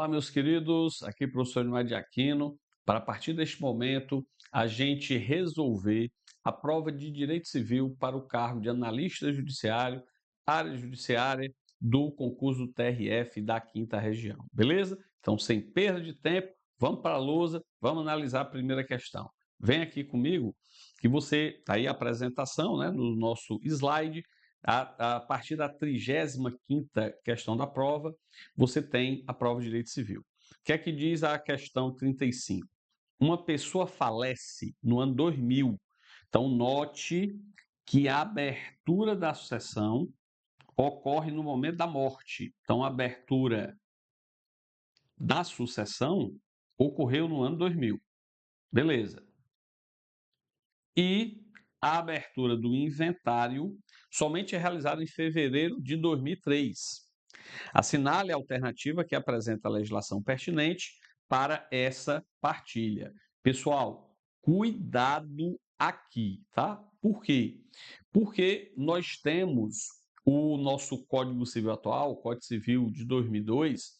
Olá, meus queridos, aqui professor Eduardo de Aquino, para a partir deste momento a gente resolver a prova de Direito Civil para o cargo de analista judiciário, área judiciária do concurso do TRF da 5ª Região, beleza? Então, sem perda de tempo, vamos para a lousa, vamos analisar a primeira questão. Vem aqui comigo que você, tá aí a apresentação, né, no nosso slide, a partir da 35ª questão da prova, você tem a prova de Direito Civil. O que é que diz a questão 35? Uma pessoa falece no ano 2000. Então, note que a abertura da sucessão ocorre no momento da morte. Então, a abertura da sucessão ocorreu no ano 2000. Beleza. E a abertura do inventário somente é realizada em fevereiro de 2003. Assinale a alternativa que apresenta a legislação pertinente para essa partilha. Pessoal, cuidado aqui, tá? Por quê? Porque nós temos o nosso Código Civil atual, o Código Civil de 2002,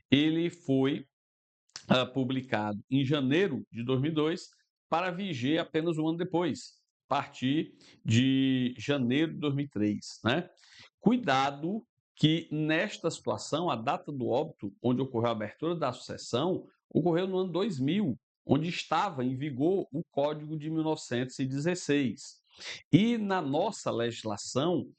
ele foi publicado em janeiro de 2002 para viger apenas um ano depois, a partir de janeiro de 2003, né? Cuidado que nesta situação, a data do óbito, onde ocorreu a abertura da sucessão, ocorreu no ano 2000, onde estava em vigor o Código de 1916. E na nossa legislação,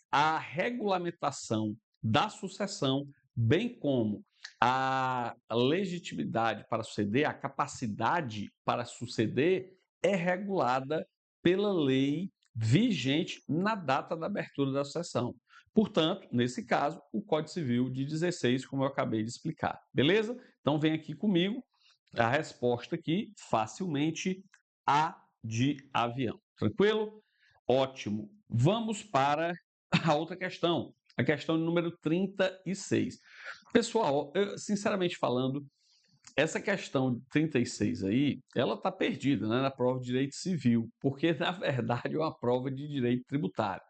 a regulamentação da sucessão, bem como a legitimidade para suceder, a capacidade para suceder, é regulada pela lei vigente na data da abertura da sucessão. Portanto, nesse caso, o Código Civil de 16, como eu acabei de explicar. Beleza? Então, vem aqui comigo a resposta aqui, facilmente, A de avião. Tranquilo? Ótimo. Vamos para a outra questão, a questão número 36. Pessoal, sinceramente falando, essa questão de 36 aí, ela está perdida, né, na prova de direito civil, porque na verdade é uma prova de direito tributário.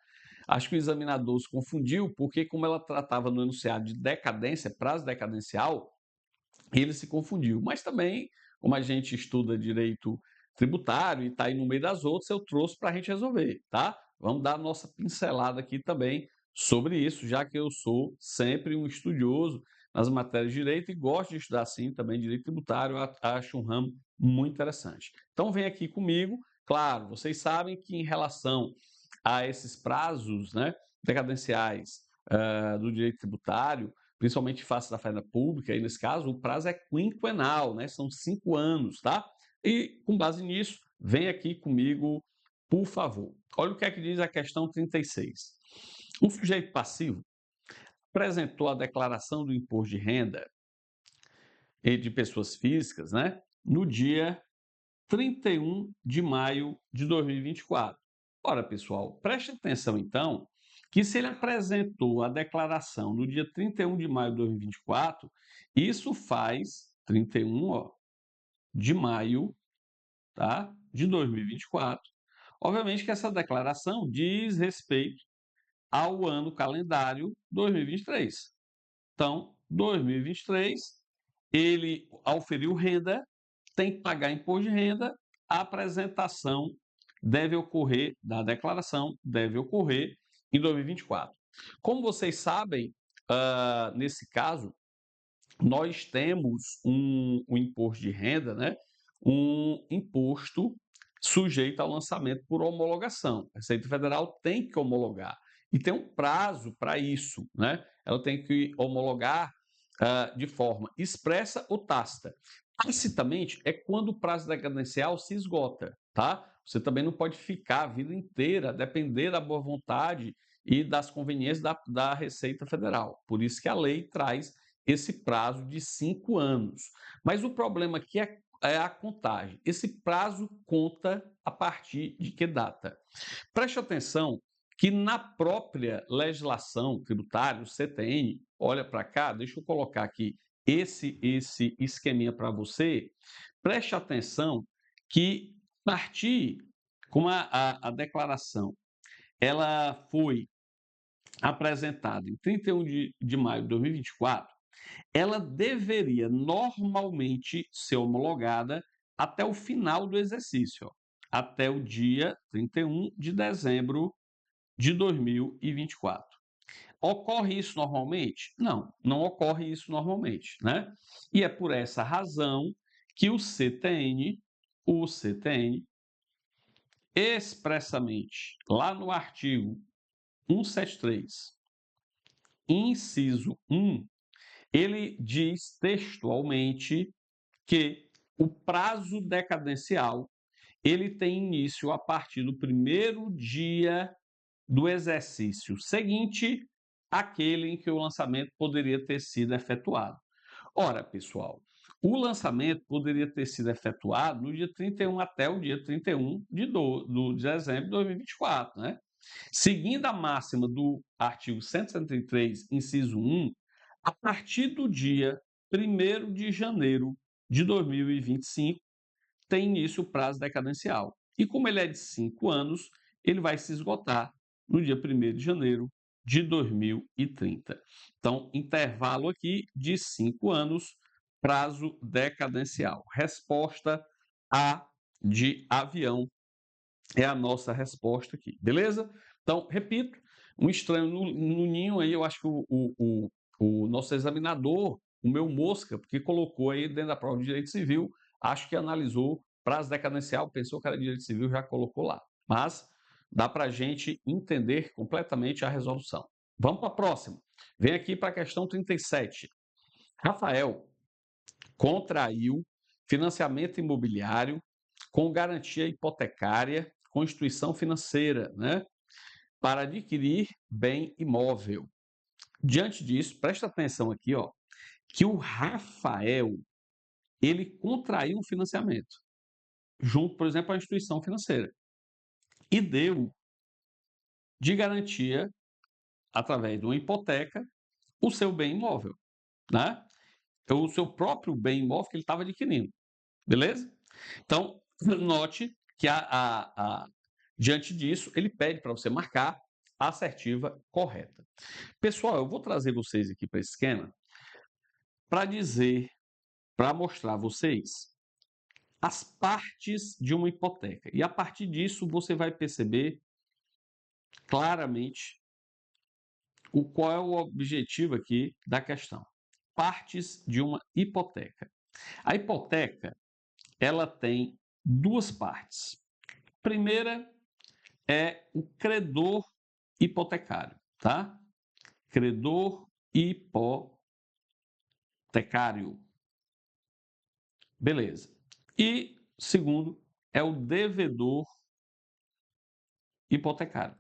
Acho que o examinador se confundiu, porque como ela tratava no enunciado de decadência, prazo decadencial, ele se confundiu. Mas também, como a gente estuda direito tributário e está aí no meio das outras, eu trouxe para a gente resolver, tá? Vamos dar a nossa pincelada aqui também sobre isso, já que eu sou sempre um estudioso nas matérias de direito e gosto de estudar, sim, também direito tributário, acho um ramo muito interessante. Então, vem aqui comigo. Claro, vocês sabem que em relação a esses prazos, né, decadenciais do direito tributário, principalmente face da fazenda pública, e nesse caso o prazo é quinquenal, né? São 5 anos, tá? E com base nisso, vem aqui comigo, por favor. Olha o que é que diz a questão 36. Um sujeito passivo apresentou a declaração do imposto de renda de pessoas físicas, né? No dia 31 de maio de 2024. Ora, pessoal, preste atenção então que se ele apresentou a declaração no dia 31 de maio de 2024, isso faz 31, ó, de maio, tá? De 2024. Obviamente que essa declaração diz respeito ao ano calendário 2023. Então, 2023, ele auferiu renda, tem que pagar imposto de renda, a apresentação deve ocorrer, da declaração deve ocorrer em 2024. Como vocês sabem, nesse caso, nós temos um imposto de renda, né? Um imposto sujeito ao lançamento por homologação. A Receita Federal tem que homologar e tem um prazo para isso, né? Ela tem que homologar de forma expressa ou tácita. Tacitamente é quando o prazo decadencial se esgota, tá? Você também não pode ficar a vida inteira a depender da boa vontade e das conveniências da Receita Federal. Por isso que a lei traz esse prazo de 5 anos. Mas o problema aqui é a contagem. Esse prazo conta a partir de que data? Preste atenção que na própria legislação tributária, o CTN, olha para cá, deixa eu colocar aqui esse esqueminha para você, preste atenção que partir com a declaração, ela foi apresentada em 31 de maio de 2024, ela deveria normalmente ser homologada até o final do exercício, ó, até o dia 31 de dezembro de 2024. Ocorre isso normalmente? Não, não ocorre isso normalmente, né? E é por essa razão que o CTN, expressamente, lá no artigo 173, inciso 1, ele diz textualmente que o prazo decadencial ele tem início a partir do primeiro dia do exercício seguinte àquele em que o lançamento poderia ter sido efetuado. Ora, pessoal, o lançamento poderia ter sido efetuado no dia 31 até o dia 31 de dezembro de 2024, né? Seguindo a máxima do artigo 173, inciso 1, a partir do dia 1º de janeiro de 2025, tem início o prazo decadencial. E como ele é de 5 anos, ele vai se esgotar no dia 1º de janeiro de 2030. Então, intervalo aqui de 5 anos, prazo decadencial. Resposta A de avião é a nossa resposta aqui, beleza? Então, repito, um estranho no ninho aí, eu acho que o nosso examinador, o meu mosca, porque colocou aí dentro da prova de direito civil, acho que analisou prazo decadencial, pensou que era direito civil, já colocou lá. Mas dá para a gente entender completamente a resolução. Vamos para a próxima. Vem aqui para a questão 37. Rafael contraiu financiamento imobiliário com garantia hipotecária com instituição financeira, né, para adquirir bem imóvel. Diante disso, presta atenção aqui, ó, que o Rafael, ele contraiu um financiamento junto, por exemplo, à instituição financeira e deu de garantia, através de uma hipoteca, o seu bem imóvel, né? O seu próprio bem imóvel que ele estava adquirindo, beleza? Então, note que diante disso, ele pede para você marcar a assertiva correta. Pessoal, eu vou trazer vocês aqui para esse esquema para dizer, para mostrar a vocês as partes de uma hipoteca. E a partir disso, você vai perceber claramente qual é o objetivo aqui da questão. Partes de uma hipoteca. A hipoteca, ela tem duas partes. Primeira é o credor hipotecário, tá? Credor hipotecário. Beleza. E segundo é o devedor hipotecário.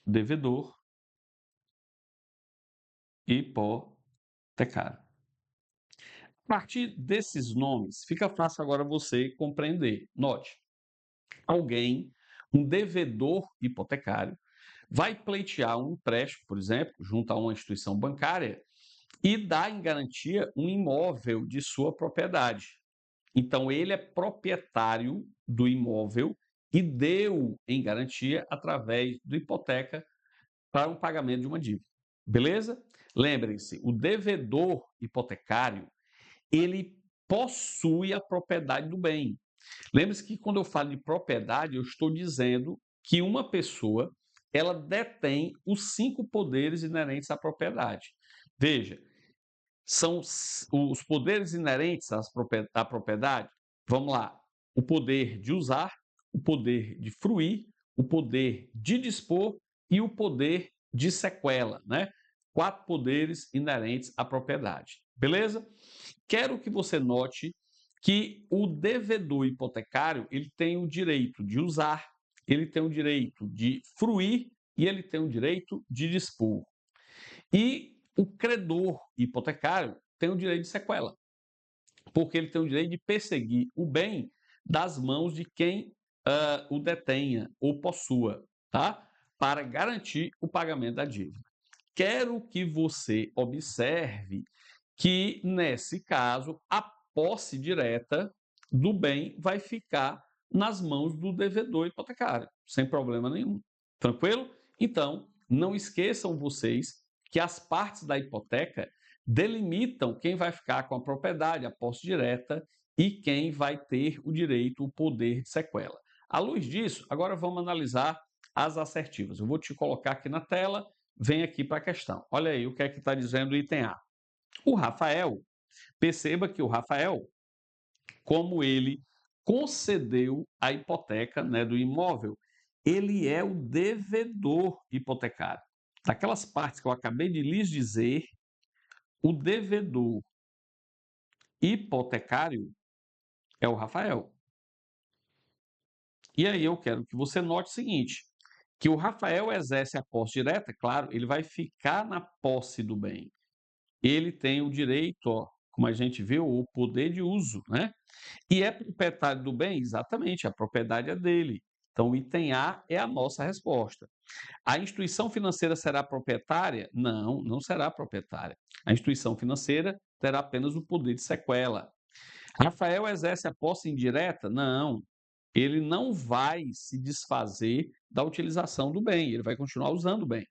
Devedor hipotecário. A partir desses nomes, fica fácil agora você compreender. Note, alguém, um devedor hipotecário, vai pleitear um empréstimo, por exemplo, junto a uma instituição bancária e dá em garantia um imóvel de sua propriedade. Então, ele é proprietário do imóvel e deu em garantia através do hipoteca para o pagamento de uma dívida. Beleza? Lembrem-se, o devedor hipotecário, ele possui a propriedade do bem. Lembre-se que quando eu falo de propriedade, eu estou dizendo que uma pessoa, ela detém os 5 poderes inerentes à propriedade. Veja, são os poderes inerentes à propriedade. Vamos lá. O poder de usar, o poder de fruir, o poder de dispor e o poder de sequela, né? 4 poderes inerentes à propriedade. Beleza? Quero que você note que o devedor hipotecário, ele tem o direito de usar, ele tem o direito de fruir e ele tem o direito de dispor. E o credor hipotecário tem o direito de sequela, porque ele tem o direito de perseguir o bem das mãos de quem o detenha ou possua, tá? Para garantir o pagamento da dívida. Quero que você observe que, nesse caso, a posse direta do bem vai ficar nas mãos do devedor hipotecário, sem problema nenhum. Tranquilo? Então, não esqueçam vocês que as partes da hipoteca delimitam quem vai ficar com a propriedade, a posse direta, e quem vai ter o direito, o poder de sequela. À luz disso, agora vamos analisar as assertivas. Eu vou te colocar aqui na tela, vem aqui para a questão. Olha aí o que é que está dizendo o item A. O Rafael, perceba que o Rafael, como ele concedeu a hipoteca, né, do imóvel, ele é o devedor hipotecário. Daquelas partes que eu acabei de lhes dizer, o devedor hipotecário é o Rafael. E aí eu quero que você note o seguinte, que o Rafael exerce a posse direta, claro, ele vai ficar na posse do bem. Ele tem o direito, ó, como a gente viu, o poder de uso, né? E é proprietário do bem? Exatamente, a propriedade é dele. Então, o item A é a nossa resposta. A instituição financeira será proprietária? Não, não será proprietária. A instituição financeira terá apenas o poder de sequela. Rafael exerce a posse indireta? Não. Ele não vai se desfazer da utilização do bem, ele vai continuar usando o bem.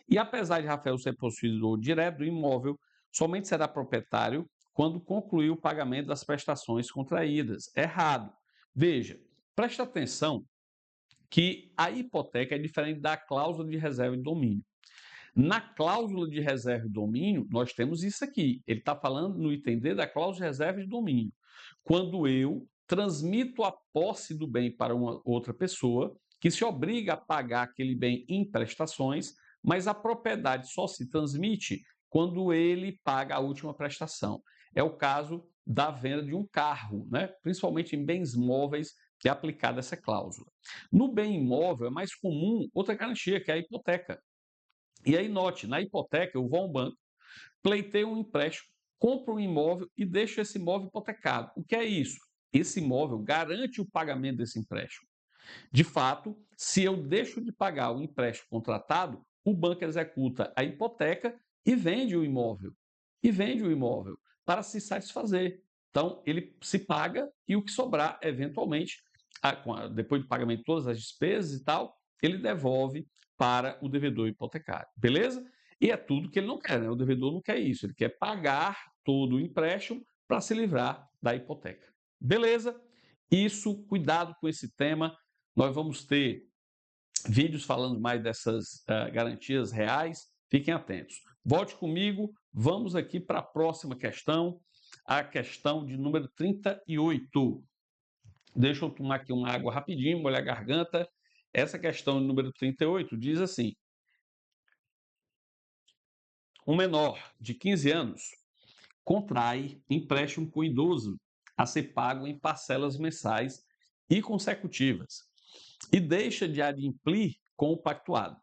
E apesar de Rafael ser possuidor direto do imóvel, somente será proprietário quando concluir o pagamento das prestações contraídas. Errado. Veja, preste atenção que a hipoteca é diferente da cláusula de reserva de domínio. Na cláusula de reserva de domínio, nós temos isso aqui. Ele está falando no item D da cláusula de reserva de domínio. Quando eu transmito a posse do bem para uma outra pessoa, que se obriga a pagar aquele bem em prestações, mas a propriedade só se transmite quando ele paga a última prestação. É o caso da venda de um carro, né? Principalmente em bens móveis, que é aplicada essa cláusula. No bem imóvel é mais comum outra garantia, que é a hipoteca. E aí note, na hipoteca eu vou a um banco, pleiteio um empréstimo, compro um imóvel e deixo esse imóvel hipotecado. O que é isso? Esse imóvel garante o pagamento desse empréstimo. De fato, se eu deixo de pagar o empréstimo contratado, o banco executa a hipoteca e vende o imóvel. E vende o imóvel para se satisfazer. Então, ele se paga e o que sobrar, eventualmente, depois do pagamento de todas as despesas e tal, ele devolve para o devedor hipotecário. Beleza? E é tudo que ele não quer, né? O devedor não quer isso. Ele quer pagar todo o empréstimo para se livrar da hipoteca. Beleza? Isso, cuidado com esse tema. Nós vamos ter vídeos falando mais dessas garantias reais. Fiquem atentos. Volte comigo, vamos aqui para a próxima questão, a questão de número 38. Deixa eu tomar aqui uma água rapidinho, molhar a garganta. Essa questão de número 38 diz assim: um menor de 15 anos contrai empréstimo com idoso a ser pago em parcelas mensais e consecutivas e deixa de adimplir com o pactuado.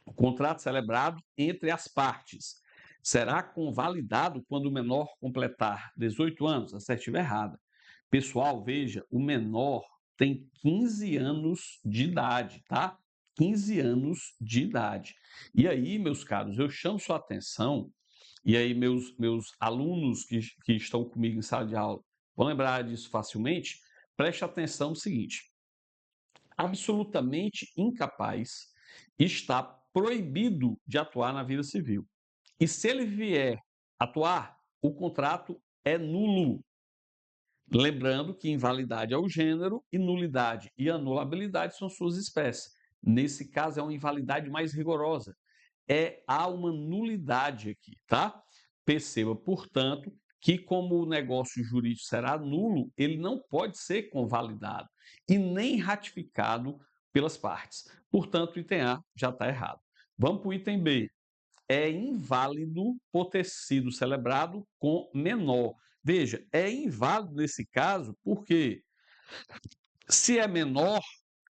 O contrato celebrado entre as partes será convalidado quando o menor completar 18 anos. Assertiva errada. Pessoal, veja, o menor tem 15 anos de idade, tá? 15 anos de idade. E aí, meus caros, eu chamo sua atenção, e aí meus alunos que estão comigo em sala de aula vão lembrar disso facilmente. Preste atenção no seguinte: absolutamente incapaz está proibido de atuar na vida civil. E se ele vier atuar, o contrato é nulo. Lembrando que invalidade é o gênero e nulidade e anulabilidade são suas espécies. Nesse caso, é uma invalidade mais rigorosa. Há uma nulidade aqui, tá? Perceba, portanto, que como o negócio jurídico será nulo, ele não pode ser convalidado e nem ratificado pelas partes. Portanto, o item A já está errado. Vamos para o item B. É inválido por ter sido celebrado com menor. Veja, é inválido nesse caso porque se é menor,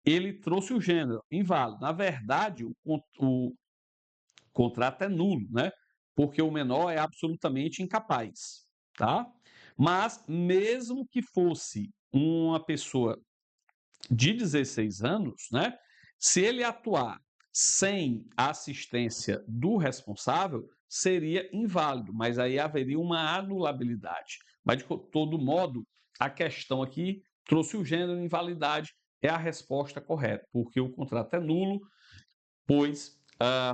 ele trouxe o gênero, inválido. Na verdade, o contrato é nulo, né? Porque o menor é absolutamente incapaz, tá? Mas mesmo que fosse uma pessoa de 16 anos, né? Se ele atuar sem a assistência do responsável, seria inválido, mas aí haveria uma anulabilidade. Mas, de todo modo, a questão aqui trouxe o gênero invalidade, é a resposta correta, porque o contrato é nulo, pois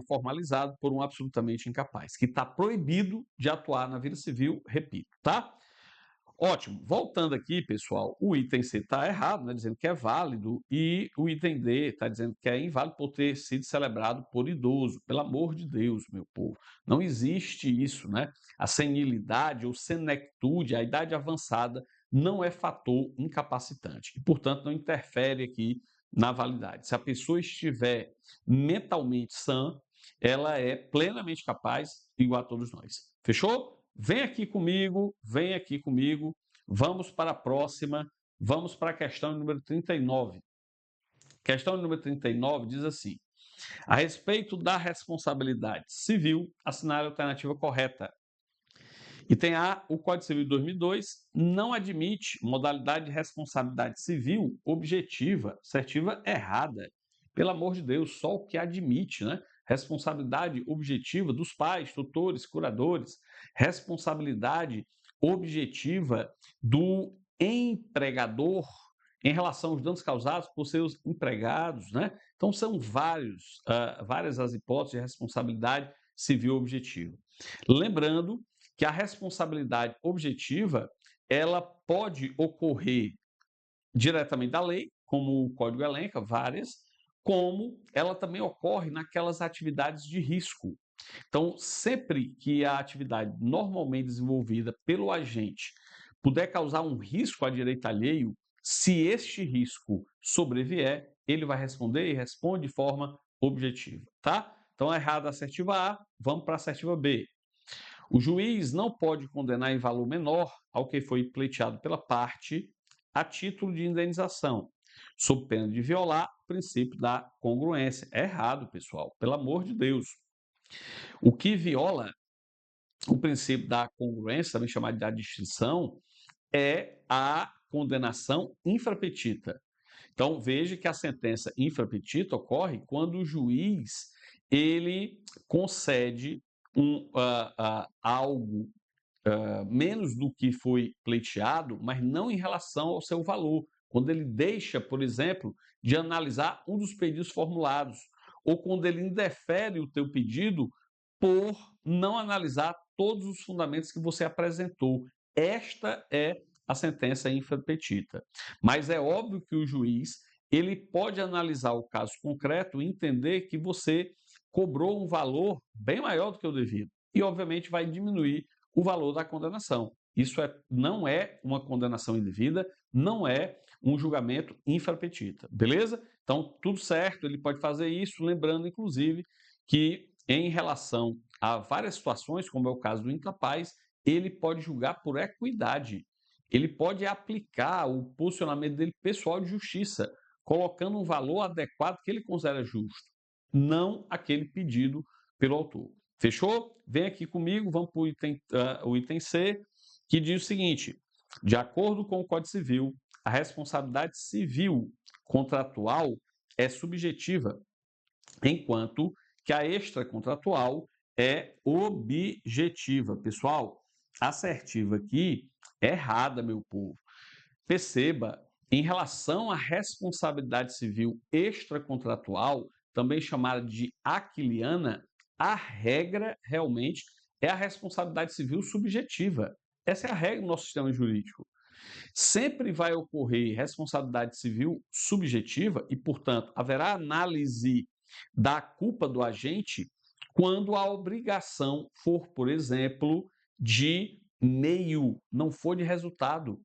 formalizado por um absolutamente incapaz, que está proibido de atuar na vida civil, repito, tá? Ótimo. Voltando aqui, pessoal, o item C está errado, né, dizendo que é válido, e o item D está dizendo que é inválido por ter sido celebrado por idoso. Pelo amor de Deus, meu povo, não existe isso, né? A senilidade ou senectude, a idade avançada, não é fator incapacitante e, portanto, não interfere aqui na validade. Se a pessoa estiver mentalmente sã, ela é plenamente capaz, igual a todos nós. Fechou? Vem aqui comigo, vem aqui comigo. Vamos para a próxima. Vamos para a questão número 39. Questão número 39 diz assim: a respeito da responsabilidade civil, assinale a alternativa correta. Item A, o Código Civil de 2002 não admite modalidade de responsabilidade civil objetiva, assertiva errada. Pelo amor de Deus, só o que admite, né? Responsabilidade objetiva dos pais, tutores, curadores, responsabilidade objetiva do empregador em relação aos danos causados por seus empregados, né? Então são várias as hipóteses de responsabilidade civil objetiva. Lembrando que a responsabilidade objetiva ela pode ocorrer diretamente da lei, como o Código elenca, várias, como ela também ocorre naquelas atividades de risco. Então, sempre que a atividade normalmente desenvolvida pelo agente puder causar um risco a direito alheio, se este risco sobrevier, ele vai responder e responde de forma objetiva, tá? Então, errada a assertiva A, vamos para a assertiva B. O juiz não pode condenar em valor menor ao que foi pleiteado pela parte a título de indenização, sob pena de violar o princípio da congruência. É errado, pessoal, pelo amor de Deus. O que viola o princípio da congruência, também chamado de distinção, é a condenação infrapetita. Então, veja que a sentença infrapetita ocorre quando o juiz ele concede algo menos do que foi pleiteado, mas não em relação ao seu valor. Quando ele deixa, por exemplo, de analisar um dos pedidos formulados, ou quando ele indefere o teu pedido por não analisar todos os fundamentos que você apresentou. Esta é a sentença infrapetita. Mas é óbvio que o juiz ele pode analisar o caso concreto e entender que você cobrou um valor bem maior do que o devido. E, obviamente, vai diminuir o valor da condenação. Isso não é uma condenação indevida, não é um julgamento infrapetita, beleza? Então, tudo certo, ele pode fazer isso, lembrando, inclusive, que em relação a várias situações, como é o caso do incapaz, ele pode julgar por equidade. Ele pode aplicar o posicionamento dele pessoal de justiça, colocando um valor adequado que ele considera justo, não aquele pedido pelo autor. Fechou? Vem aqui comigo, vamos para o item C, que diz o seguinte: de acordo com o Código Civil, a responsabilidade civil contratual é subjetiva, enquanto que a extracontratual é objetiva. Pessoal, assertiva aqui é errada, meu povo. Perceba, em relação à responsabilidade civil extracontratual, também chamada de aquiliana, a regra realmente é a responsabilidade civil subjetiva. Essa é a regra do nosso sistema jurídico. Sempre vai ocorrer responsabilidade civil subjetiva e, portanto, haverá análise da culpa do agente quando a obrigação for, por exemplo, de meio, não for de resultado.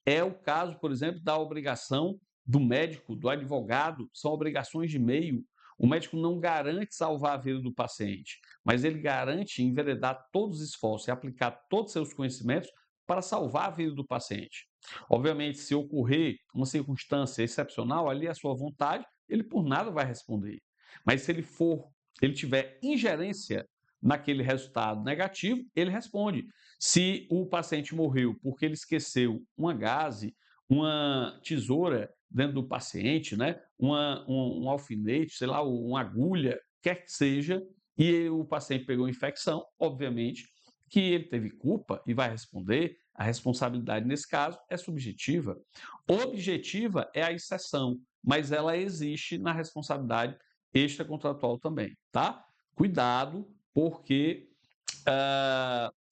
É o caso, por exemplo, da obrigação do médico, do advogado, são obrigações de meio. O médico não garante salvar a vida do paciente, mas ele garante enveredar todos os esforços e aplicar todos os seus conhecimentos para salvar a vida do paciente. Obviamente, se ocorrer uma circunstância excepcional, ali a sua vontade, ele por nada vai responder. Mas se ele tiver ingerência naquele resultado negativo, ele responde. Se o paciente morreu porque ele esqueceu uma gaze, uma tesoura dentro do paciente, né? um alfinete, sei lá, uma agulha, quer que seja, e o paciente pegou infecção, obviamente que ele teve culpa e vai responder, a responsabilidade nesse caso é subjetiva. Objetiva é a exceção, mas ela existe na responsabilidade extracontratual também, tá? Cuidado, porque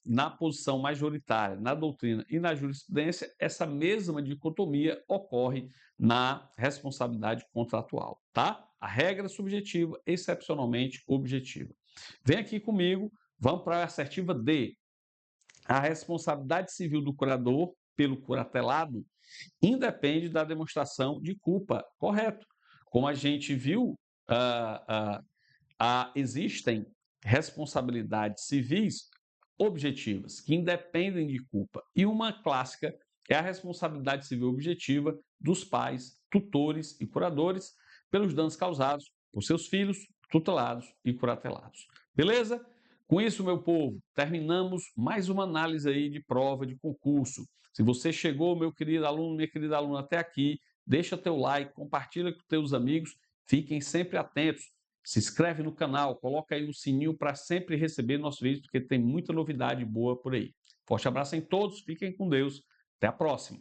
na posição majoritária, na doutrina e na jurisprudência, essa mesma dicotomia ocorre na responsabilidade contratual, tá? A regra subjetiva, excepcionalmente objetiva. Vem aqui comigo, vamos para a assertiva D. A responsabilidade civil do curador pelo curatelado independe da demonstração de culpa, correto? Como a gente viu, existem responsabilidades civis objetivas, que independem de culpa. E uma clássica é a responsabilidade civil objetiva dos pais, tutores e curadores pelos danos causados por seus filhos, tutelados e curatelados. Beleza? Com isso, meu povo, terminamos mais uma análise aí de prova de concurso. Se você chegou, meu querido aluno, minha querida aluna, até aqui, deixa teu like, compartilha com teus amigos, fiquem sempre atentos. Se inscreve no canal, coloca aí o sininho para sempre receber nossos vídeos, porque tem muita novidade boa por aí. Forte abraço em todos, fiquem com Deus, até a próxima.